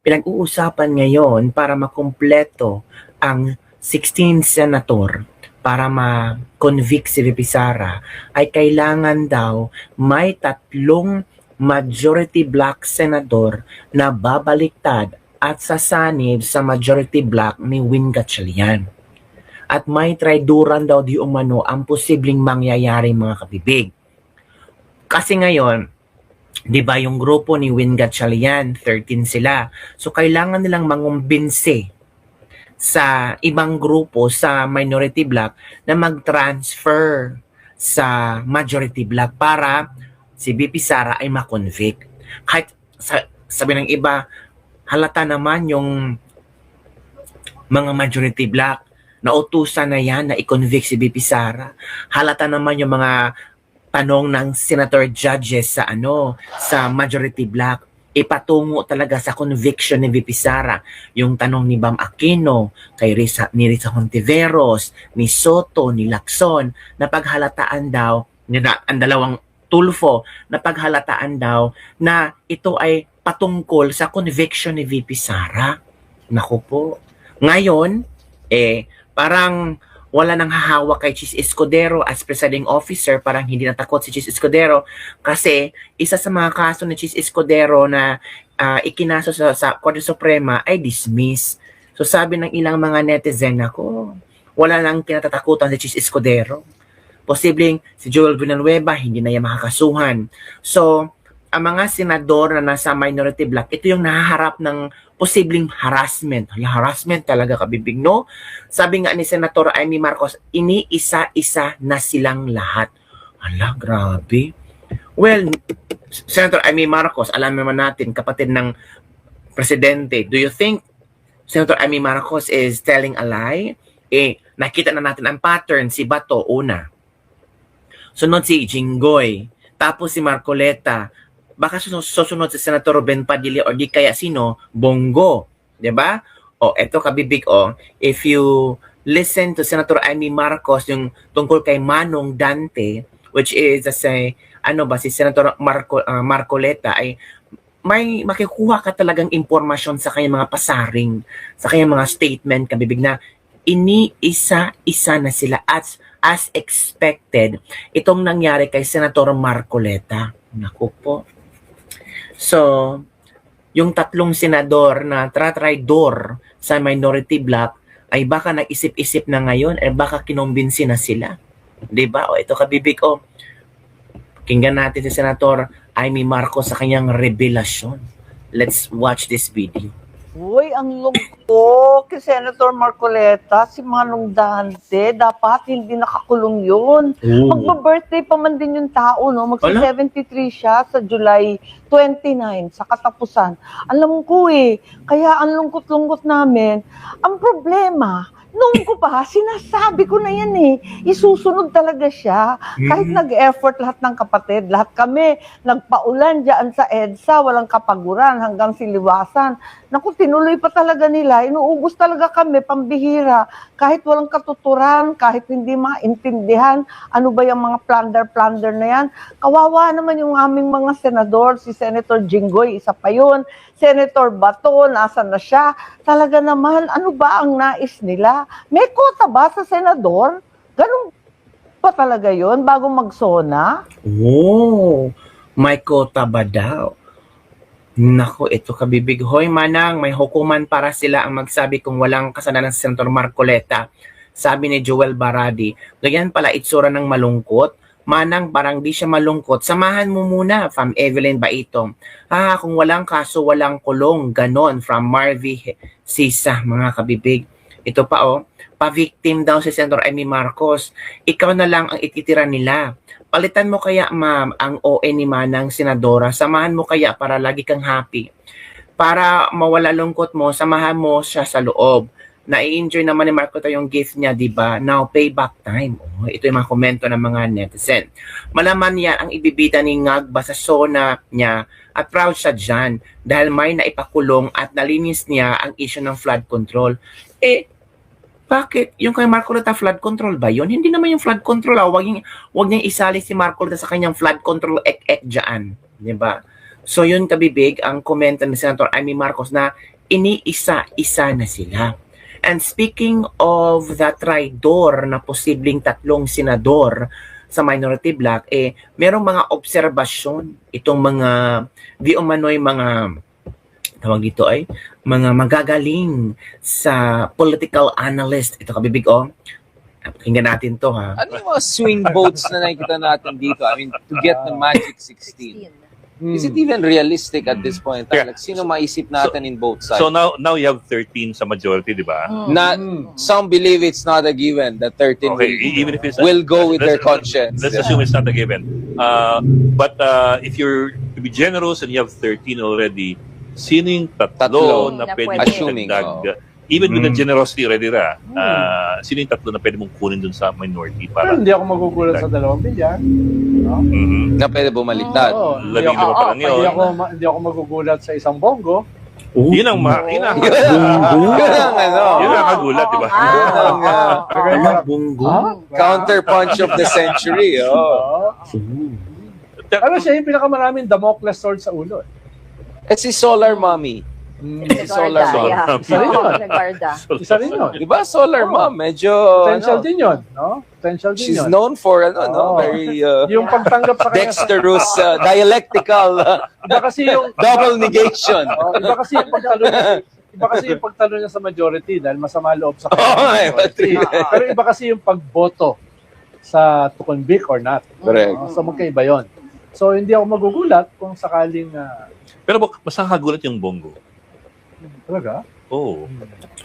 pinag-uusapan ngayon para makumpleto ang 16 senator para ma-convict si VP Sara ay kailangan daw may 3 majority black senador na babaliktad at sasanib sa majority black ni Win Gatchalian. At may traiduran daw di umano ang posibleng mangyayari mga kabibig. Kasi ngayon, di ba yung grupo ni Win Gatchalian, 13 sila. So kailangan nilang mangumbinse sa ibang grupo sa minority black na mag-transfer sa majority black para si VP Sara ay ma-convict. Kahit sabi ng iba, halata naman yung mga majority black, nautusan na yan na i-convict si VP Sara. Halata naman yung mga tanong ng senator judges sa majority black, ipatungo talaga sa conviction ni VP Sara. Yung tanong ni Bam Aquino, ni Risa Hontiveros, ni Soto, ni Lacson, na paghalataan daw, ang dalawang Tulfo, na paghalataan daw na ito ay patungkol sa conviction ni VP Sara. Naku po. Ngayon, parang wala nang hahawak kay Chis Escudero as presiding officer, parang hindi natakot si Chis Escudero kasi isa sa mga kaso ni Chis Escudero na ikinaso sa Korte Suprema ay dismiss. So sabi ng ilang mga netizen, ako, wala nang kinatatakutan si Chis Escudero. Posibleng si Joel Villanueva hindi na yan makakasuhan. So ang mga senador na nasa minority block, ito yung nahaharap ng posibleng harassment. Harassment talaga, kabibig, no? Sabi nga ni Senator Amy Marcos, iniisa-isa na silang lahat. Ala, grabe. Well, Senator Amy Marcos, alam naman natin, kapatid ng presidente. Do you think Senator Amy Marcos is telling a lie? Nakita na natin ang pattern. Si Bato, una. Sunod si Jinggoy. Tapos si Marcoleta. Baka susunod si Senator Ben Padilla o di kaya sino? Bongo. Diba? Eto kabibig, if you listen to Senator Amy Marcos, yung tungkol kay Manong Dante, which is si Senator Marcoleta, ay may makikuha ka talagang impormasyon sa kanyang mga pasaring, sa kanyang mga statement, kabibig, na iniisa-isa na sila as expected. Itong nangyari kay Senator Marcoleta. Naku po. So, yung 3 senador na traidor sa minority block ay baka nag-isip-isip na ngayon, baka kinumbinsi na sila. Diba? Ito kabibig, pakinggan natin si Senator Amy Marcos sa kanyang revelasyon. Let's watch this video. Uy, ang lungkot kay Senator Marcoleta, si Manong Dante, dapat hindi nakakulong yun. Magba-birthday pa man din yung tao, no? Magsa-73 siya sa July 29, sa katapusan. Alam ko kaya ang lungkot-lungkot namin. Ang problema, nung ko pa, sinasabi ko na yan isusunod talaga siya. Kahit nag-effort lahat ng kapatid, lahat kami, nagpaulan dyan sa EDSA, walang kapaguran hanggang siliwasan. Naku, tinuloy pa talaga nila. Inuubos talaga kami, pambihira. Kahit walang katuturan, kahit hindi maintindihan, ano ba yung mga plunder na yan. Kawawa naman yung aming mga senador, si Senator Jinggoy, isa pa yun. Senator Bato, nasa na siya. Talaga naman, ano ba ang nais nila? May kota ba sa senador? Ganun pa talaga yun bago magsona? May kota ba daw? Nako, ito kabibig. Hoy, Manang, may hukuman para sila ang magsabi kung walang kasalanan sa Senator Marcoleta. Sabi ni Joel Baradi. Ganyan pala itsura ng malungkot. Manang, parang di siya malungkot. Samahan mo muna, from Evelyn Baito. Kung walang kaso, walang kulong. Ganon, from Marvy Sisa, mga kabibig. Ito pa pa-victim daw si Senator Amy Marcos. Ikaw na lang ang ititira nila. Palitan mo kaya, ma'am, ang OA ni Manang Senadora. Samahan mo kaya para lagi kang happy. Para mawala lungkot mo, samahan mo siya sa loob. Na-i-enjoy naman ni Marcoleta yung gift niya, diba? Now, payback time. Ito yung mga komento ng mga netizen. Malaman niya ang ibibida ni Ngagba sa sona niya at proud siya dyan dahil may naipakulong at nalinis niya ang issue ng flood control. Bakit? Yung kay Marcoleta flood control ba yun? Hindi naman yung flood control. Huwag niyang isali si Marcoleta sa kanyang flood control dyan. Diba? So yun kabibig ang komento ni Senator Amy Marcos na iniisa-isa na sila. And speaking of the traidor na posibleng 3 senador sa minority bloc, merong mga obserbasyon itong mga di umano'y mga tawag dito ay mga magagaling sa political analyst. Ito kabibig pakinggan natin to ha. Ano yung mga swing votes na nakikita natin dito? I mean, to get the magic 16. Is it even realistic at this point? Yeah. Like, sino maisip natin in both sides? So now you have 13 sa majority, di ba? Not, some believe it's not a given that 13 Okay, even if it's will go with their let's- conscience. Let's Yeah. assume it's not a given. But if you're to be generous and you have 13 already, sino yung tatlo Tatlo na na pwede pwede. Assuming, dagdag? Even with the generosity already sino yung tatlo na pwede mong kunin dun sa minority Pero para hindi ako magugulat sa 2 bilyan. No? Na pwede bumaliktad. Oo, hindi labing lima ako, pa lang yun. hindi ako magugulat sa 1 bongo. Yun ang yun ang Yun ang ano, yun ang kagulat, di ba? yun ang Bunggo. counterpunch of the century. Oh. Pero siya yung pinakamaraming Damocles sword sa ulo. It's si Solar Mommy. Nagwarda, Solar. yeah. Isa rin yun. Oo, nagwarda. Isa rin yun. Diba Solar Mom? Medyo, Potential ano, din yun. No? Potential din she's yun. known for, ano, no? Oo. Very Yung pagtanggap sa kanya. dexterous, dialectical, Iba kasi yung double negation. iba kasi yung pagtalo niya. Iba kasi yung pagtalo niya sa majority dahil masama loob sa Oh, kanya. Patrick. Pero iba kasi yung pagboto sa to convict or not. Correct. So magkaiba yun. So hindi ako magugulat kung sakaling Pero mas nakagulat yung bongo. talaga. Oh.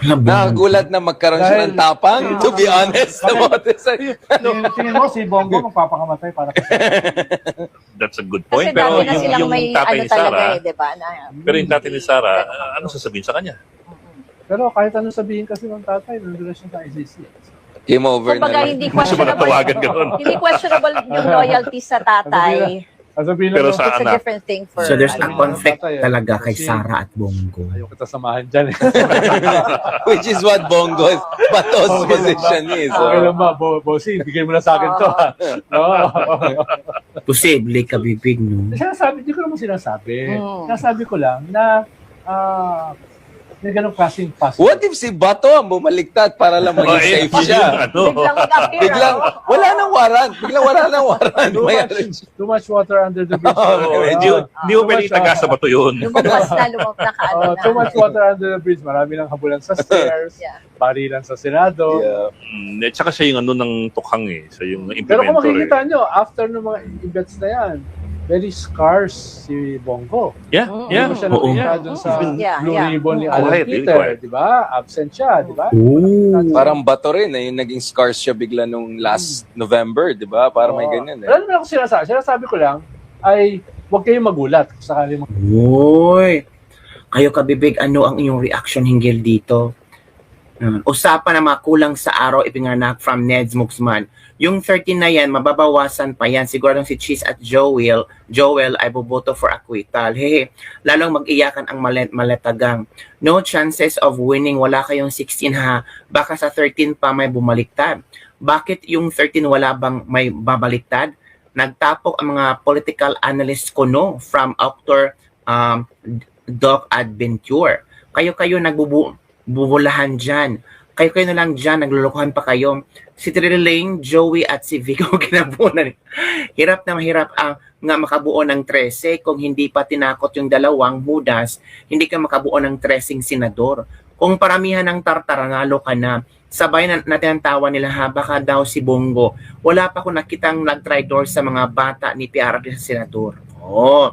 Nakagulat na magkaroon siya ng tapang, to be honest. about this. Tingin mo si Bongo magpapakamatay para kasi. That's a good Kasi point. Pero dati na silang may tatay ano ni talaga Sarah, di ba? Na, pero yung tatay ni Sarah, ano sasabihin sa kanya? Pero kahit ano sabihin kasi ng tatay, nandun na siya sa ICC. Game over na kumbaga, lang. hindi Mas questionable. manatawagan ganun. Hindi questionable yung loyalty sa tatay. Sabihin Pero lang, sa It's a anak. different thing for... So there's a ano. conflict Tatay, talaga kay kasi- Sarah at Bongo. ayaw kita samahan dyan. Which is what Bongo's Bato's position is. Okay lang ba, bossy, bigay mo na sa akin to. No? Posible kabibig, no? Sinasabi, hindi ko naman sinasabi. Mm. Sinasabi ko lang na may ganong klaseng password. What if si Bato ang bumaliktad para lang maging safe siya? Biglang mag-appear. Biglang, ano? wala nang waran. Biglang wala nang waran. Too much water under the bridge. Oh, hindi mo pwede itagasa ba ito yun? Lumabas na kaano na. Too much water under the bridge. Marami lang habulan sa stairs. Yeah. Barilan sa Senado. Yeah. At saka siya yung ano ng tukhang siya yung Pero kung implementer makikita nyo, after ng mga events na yan, very scarce si Bongo. Yeah, yeah. Hindi mo siya Oo. nakita dun sa Yeah, Blue yeah. Ribbon ni Quiet, Alan really Peter, quiet. di ba? Absent siya, di ba? Parang Bato rin, yung naging scars siya bigla nung last November, di ba? Parang may ganyan eh. Wala naman ako sinasabi. Sinasabi ko lang ay huwag kayong magulat kung sakali Uy! Kayo kabibig, ano ang inyong reaction hinggil dito? Usapan na mga kulang sa araw ipinganak from Ned's Mugsman. Yung 13 na yan, mababawasan pa yan. Siguradong si Cheese at Joel ay boboto for acquittal. Hehe, lalong mag-iyakan ang maletagang. No chances of winning, wala kayong 16 ha. Baka sa 13 pa may bumaliktad. Bakit yung 13 wala bang may babaliktad? Nagtapok ang mga political analysts ko no from Dr. Doc Adventure. Kayo nagbubulahan dyan. Kayo na lang dyan, naglulukuhan pa kayo. Si Triling, Joey at si Vico kinabunan. Hirap na mahirap ang nga makabuo ng 13 kung hindi pa tinakot yung dalawang Judas, hindi ka makabuo ng 13 senador. Kung paramihan ng tartara, nalo ka na. Sabay natin ang tawa nila ha, baka daw si Bongo. Wala pa ko nakitang nag-traitor sa mga bata ni PRD sa senador. Oh.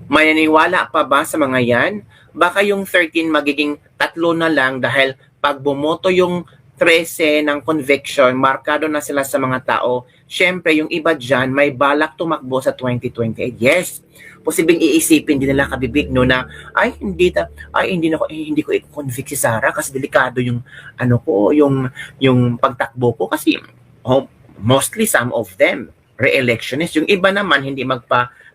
May naniwala pa ba sa mga yan? Baka yung 13 magiging 3 na lang dahil pag bumoto yung 13 ng conviction, markado na sila sa mga tao. Siyempre, yung iba dyan, may balak tumakbo sa 2028. Yes, posibleng iisipin din nila kabibig no na hindi ko i-convict si Sarah kasi delikado yung yung pagtakbo ko kasi mostly some of them re-electionist. Yung iba naman hindi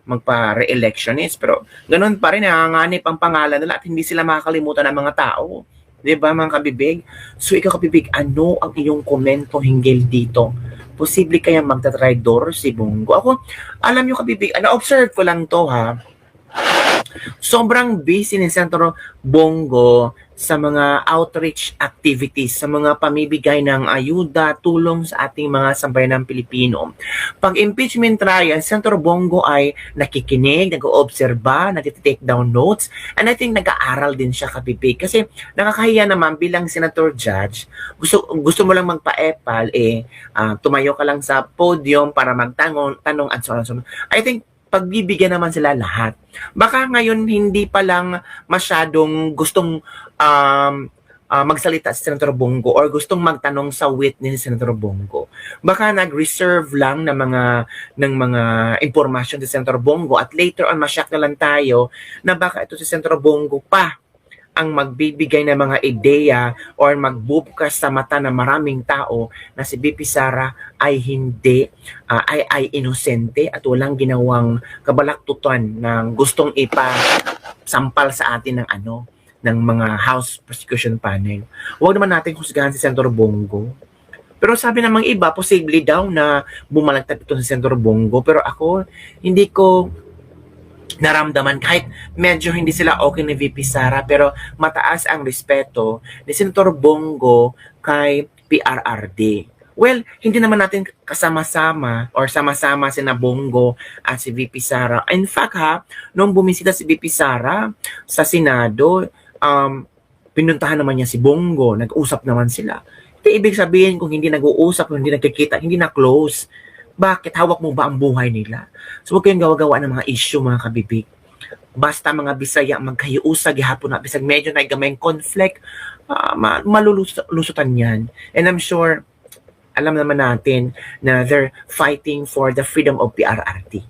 magpa-re-electionist pero ganun pa rin nanganganib ang pangalan nila at hindi sila makakalimutan ng mga tao. 'Di ba mga kabibig? So ikaw kabibig, ano ang iyong komento hinggil dito? Posible kaya magta-traitor si Bongo? Ako, alam niyo kabibig, na-observe ko lang to ha. sobrang busy ni Senator Bongo sa mga outreach activities, sa mga pamibigay ng ayuda, tulong sa ating mga sambayanang Pilipino. Pag impeachment trial, Senator Bongo ay nakikinig, nag-oobserba, nag-take down notes, and I think nag-aaral din siya kapipig. Kasi nakakahiya naman bilang senator judge, gusto mo lang magpa-epal, tumayo ka lang sa podium para magtanong, and so on. I think pagbibigyan naman sila lahat. Baka ngayon hindi pa lang masyadong gustong magsalita si Senator Bongo or gustong magtanong sa witness ni Senator Bongo. Baka nag-reserve lang ng mga impormasyon si Senator Bongo at later on masyak na lang tayo na baka ito si Senator Bongo pa ang magbibigay ng mga ideya or magbubukas sa mata ng maraming tao na si BP Sara ay hindi, ay inosente at walang ginawang kabalaktutan ng gustong ipasampal sa atin ng mga House Prosecution Panel. Huwag naman natin husgahan si Senator Bongo. Pero sabi namang iba, posible daw na bumalagtad ito si Senator Bongo. Pero ako, hindi ko naramdaman kahit medyo hindi sila okay ni VP Sara pero mataas ang respeto ni Senator Bongo kay PRRD. Well, hindi naman natin kasama-sama or sama-sama si Bongo at si VP Sara. In fact nung bumisita si VP Sara sa Senado, pinuntahan naman niya si Bongo, nag-usap naman sila. Hindi ibig sabihin kung hindi nag-uusap, kung hindi nagkikita, hindi na close. Bakit? Hawak mo ba ang buhay nila? So huwag kayong gawa-gawa ng mga issue, mga kabibig. Basta mga Bisaya magkahiusag gihapon na bisag medyo na gamay conflict, malulusutan yan. And I'm sure alam naman natin na they're fighting for the freedom of PRRD.